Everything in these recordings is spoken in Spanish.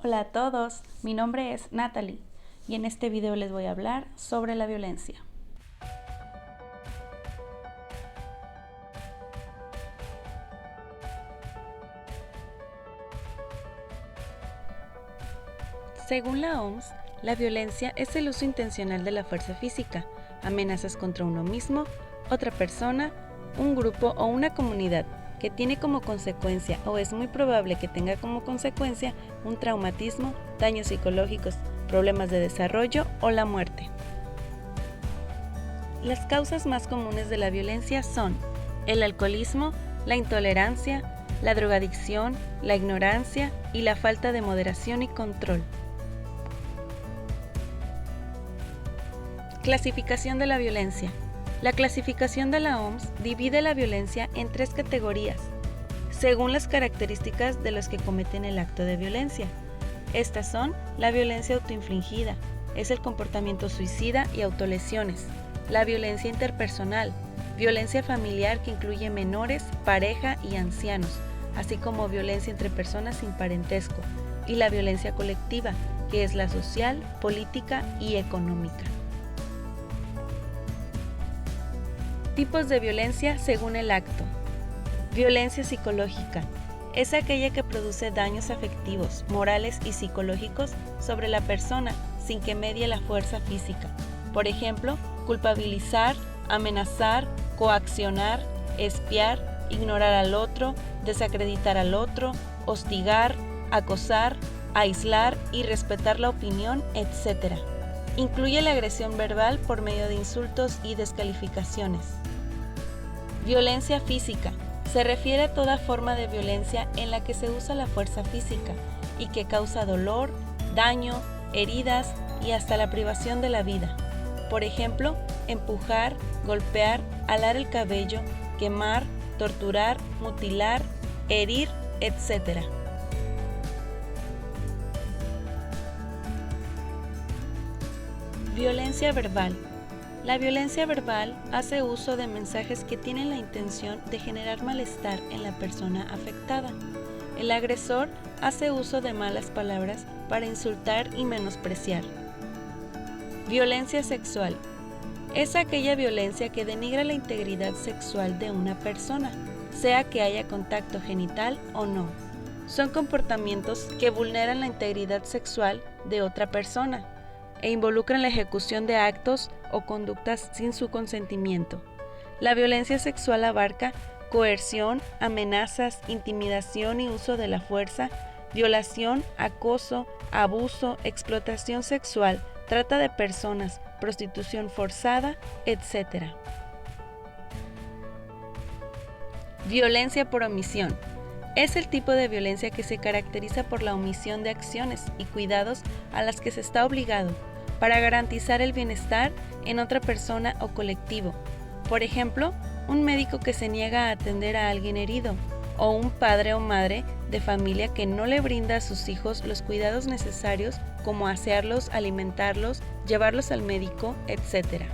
Hola a todos, mi nombre es Natalie y en este video les voy a hablar sobre la violencia. Según la OMS, la violencia es el uso intencional de la fuerza física, amenazas contra uno mismo, otra persona, un grupo o una comunidad que tiene como consecuencia o es muy probable que tenga como consecuencia un traumatismo, daños psicológicos, problemas de desarrollo o la muerte. Las causas más comunes de la violencia son el alcoholismo, la intolerancia, la drogadicción, la ignorancia y la falta de moderación y control. Clasificación de la violencia. La clasificación de la OMS divide la violencia en 3 categorías, según las características de los que cometen el acto de violencia. Estas son la violencia autoinfligida, es el comportamiento suicida y autolesiones, la violencia interpersonal, violencia familiar que incluye menores, pareja y ancianos, así como violencia entre personas sin parentesco, y la violencia colectiva, que es la social, política y económica. Tipos de violencia según el acto. Violencia psicológica. Es aquella que produce daños afectivos, morales y psicológicos sobre la persona sin que medie la fuerza física. Por ejemplo, culpabilizar, amenazar, coaccionar, espiar, ignorar al otro, desacreditar al otro, hostigar, acosar, aislar y respetar la opinión, etc. Incluye la agresión verbal por medio de insultos y descalificaciones. Violencia física. Se refiere a toda forma de violencia en la que se usa la fuerza física y que causa dolor, daño, heridas y hasta la privación de la vida. Por ejemplo, empujar, golpear, alar el cabello, quemar, torturar, mutilar, herir, etc. Violencia verbal. La violencia verbal hace uso de mensajes que tienen la intención de generar malestar en la persona afectada. El agresor hace uso de malas palabras para insultar y menospreciar. Violencia sexual. Es aquella violencia que denigra la integridad sexual de una persona, sea que haya contacto genital o no. Son comportamientos que vulneran la integridad sexual de otra persona e involucran la ejecución de actos o conductas sin su consentimiento. La violencia sexual abarca coerción, amenazas, intimidación y uso de la fuerza, violación, acoso, abuso, explotación sexual, trata de personas, prostitución forzada, etc. Violencia por omisión. Es el tipo de violencia que se caracteriza por la omisión de acciones y cuidados a las que se está obligado para garantizar el bienestar en otra persona o colectivo. Por ejemplo, un médico que se niega a atender a alguien herido, o un padre o madre de familia que no le brinda a sus hijos los cuidados necesarios como asearlos, alimentarlos, llevarlos al médico, etc.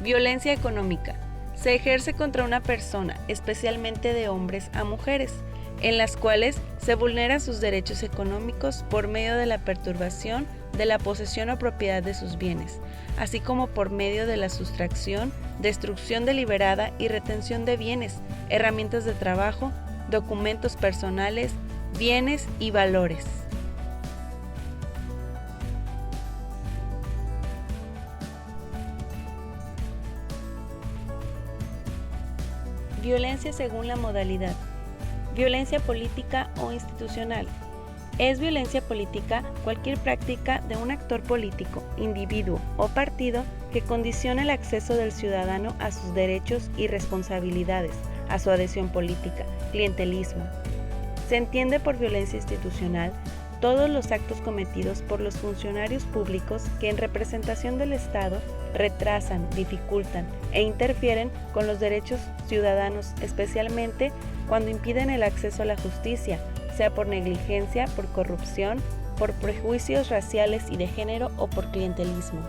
Violencia económica. Se ejerce contra una persona, especialmente de hombres a mujeres, en las cuales se vulneran sus derechos económicos por medio de la perturbación de la posesión o propiedad de sus bienes, así como por medio de la sustracción, destrucción deliberada y retención de bienes, herramientas de trabajo, documentos personales, bienes y valores. Violencia según la modalidad. Violencia política o institucional. Es violencia política cualquier práctica de un actor político, individuo o partido que condiciona el acceso del ciudadano a sus derechos y responsabilidades, a su adhesión política, clientelismo. Se entiende por violencia institucional todos los actos cometidos por los funcionarios públicos que en representación del Estado retrasan, dificultan e interfieren con los derechos ciudadanos, especialmente cuando impiden el acceso a la justicia, sea por negligencia, por corrupción, por prejuicios raciales y de género o por clientelismo.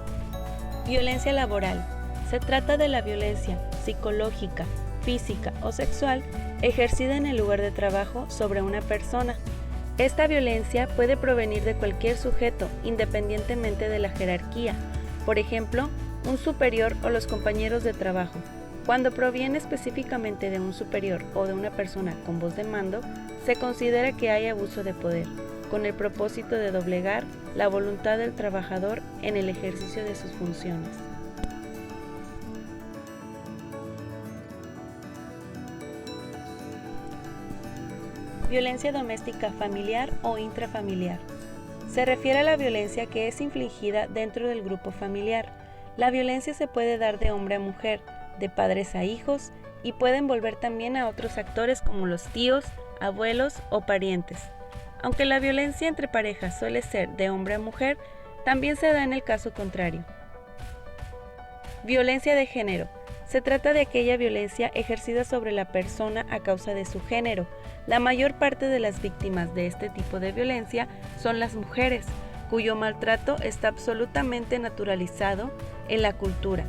Violencia laboral. Se trata de la violencia psicológica, física o sexual ejercida en el lugar de trabajo sobre una persona. Esta violencia puede provenir de cualquier sujeto, independientemente de la jerarquía, por ejemplo, un superior o los compañeros de trabajo. Cuando proviene específicamente de un superior o de una persona con voz de mando, se considera que hay abuso de poder, con el propósito de doblegar la voluntad del trabajador en el ejercicio de sus funciones. Violencia doméstica familiar o intrafamiliar. Se refiere a la violencia que es infligida dentro del grupo familiar. La violencia se puede dar de hombre a mujer, de padres a hijos, y puede envolver también a otros actores como los tíos, abuelos o parientes. Aunque la violencia entre parejas suele ser de hombre a mujer, también se da en el caso contrario. Violencia de género. Se trata de aquella violencia ejercida sobre la persona a causa de su género. La mayor parte de las víctimas de este tipo de violencia son las mujeres, cuyo maltrato está absolutamente naturalizado en la cultura.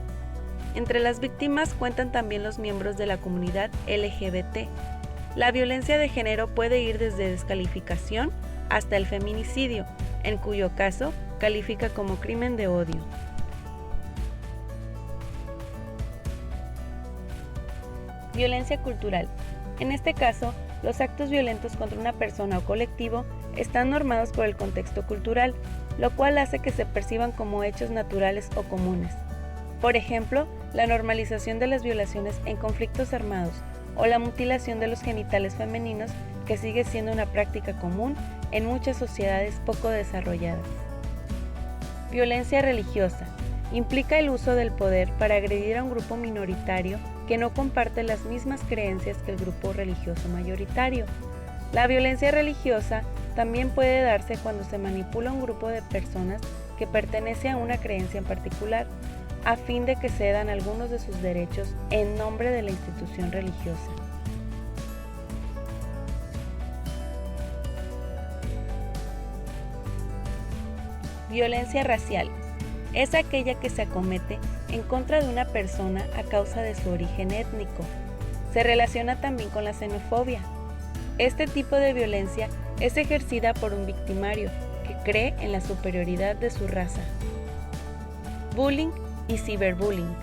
Entre las víctimas cuentan también los miembros de la comunidad LGBT. La violencia de género puede ir desde descalificación hasta el feminicidio, en cuyo caso califica como crimen de odio. Violencia cultural. En este caso, los actos violentos contra una persona o colectivo están normados por el contexto cultural, lo cual hace que se perciban como hechos naturales o comunes. Por ejemplo, la normalización de las violaciones en conflictos armados o la mutilación de los genitales femeninos, que sigue siendo una práctica común en muchas sociedades poco desarrolladas. Violencia religiosa. Implica el uso del poder para agredir a un grupo minoritario que no comparte las mismas creencias que el grupo religioso mayoritario. La violencia religiosa también puede darse cuando se manipula a un grupo de personas que pertenece a una creencia en particular, a fin de que cedan algunos de sus derechos en nombre de la institución religiosa. Violencia racial. Es aquella que se acomete en contra de una persona a causa de su origen étnico. Se relaciona también con la xenofobia. Este tipo de violencia es ejercida por un victimario que cree en la superioridad de su raza. Bullying y ciberbullying.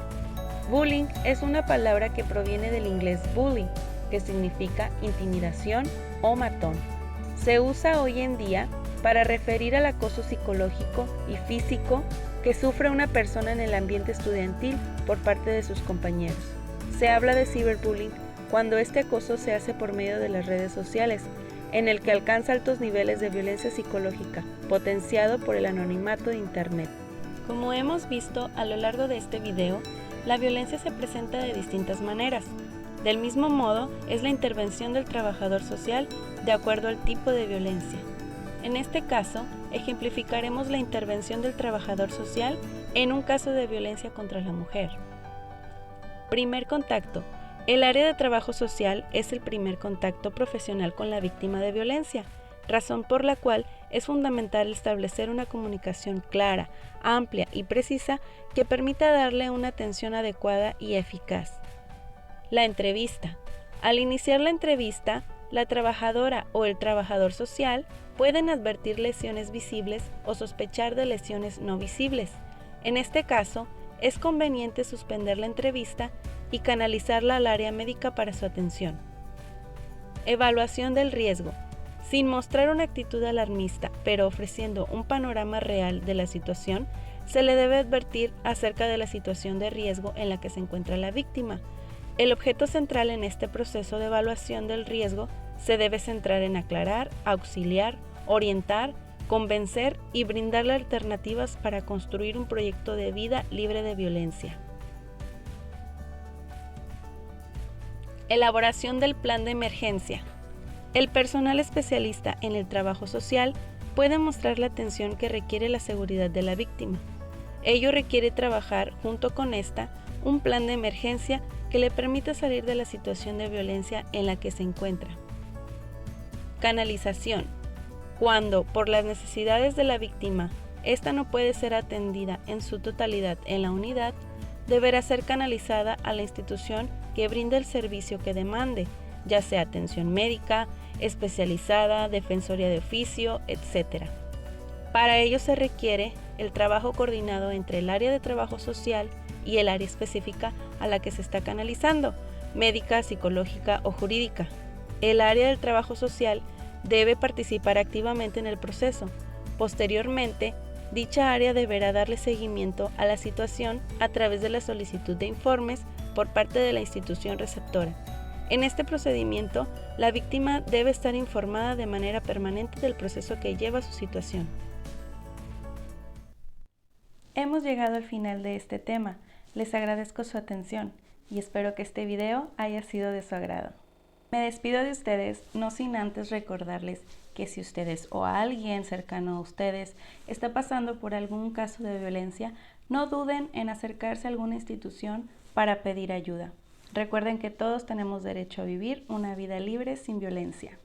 Bullying es una palabra que proviene del inglés bully, que significa intimidación o matón. Se usa hoy en día para referir al acoso psicológico y físico que sufre una persona en el ambiente estudiantil por parte de sus compañeros. Se habla de ciberbullying cuando este acoso se hace por medio de las redes sociales, en el que alcanza altos niveles de violencia psicológica, potenciado por el anonimato de Internet. Como hemos visto a lo largo de este video, la violencia se presenta de distintas maneras. Del mismo modo, es la intervención del trabajador social de acuerdo al tipo de violencia. En este caso, ejemplificaremos la intervención del trabajador social en un caso de violencia contra la mujer. Primer contacto. El área de trabajo social es el primer contacto profesional con la víctima de violencia, razón por la cual es fundamental establecer una comunicación clara, amplia y precisa que permita darle una atención adecuada y eficaz. La entrevista. Al iniciar la entrevista, la trabajadora o el trabajador social pueden advertir lesiones visibles o sospechar de lesiones no visibles. En este caso, es conveniente suspender la entrevista y canalizarla al área médica para su atención. Evaluación del riesgo. Sin mostrar una actitud alarmista, pero ofreciendo un panorama real de la situación, se le debe advertir acerca de la situación de riesgo en la que se encuentra la víctima. El objeto central en este proceso de evaluación del riesgo se debe centrar en aclarar, auxiliar, orientar, convencer y brindarle alternativas para construir un proyecto de vida libre de violencia. Elaboración del plan de emergencia. El personal especialista en el trabajo social puede mostrar la atención que requiere la seguridad de la víctima. Ello requiere trabajar junto con esta un plan de emergencia que le permita salir de la situación de violencia en la que se encuentra. Canalización. Cuando, por las necesidades de la víctima, esta no puede ser atendida en su totalidad en la unidad, deberá ser canalizada a la institución que brinda el servicio que demande, ya sea atención médica, especializada, defensoría de oficio, etc. Para ello se requiere el trabajo coordinado entre el área de trabajo social y el área específica a la que se está canalizando, médica, psicológica o jurídica. El área del trabajo social debe participar activamente en el proceso. Posteriormente, dicha área deberá darle seguimiento a la situación a través de la solicitud de informes por parte de la institución receptora. En este procedimiento, la víctima debe estar informada de manera permanente del proceso que lleva su situación. Hemos llegado al final de este tema. Les agradezco su atención y espero que este video haya sido de su agrado. Me despido de ustedes, no sin antes recordarles que si ustedes o alguien cercano a ustedes está pasando por algún caso de violencia, no duden en acercarse a alguna institución para pedir ayuda. Recuerden que todos tenemos derecho a vivir una vida libre sin violencia.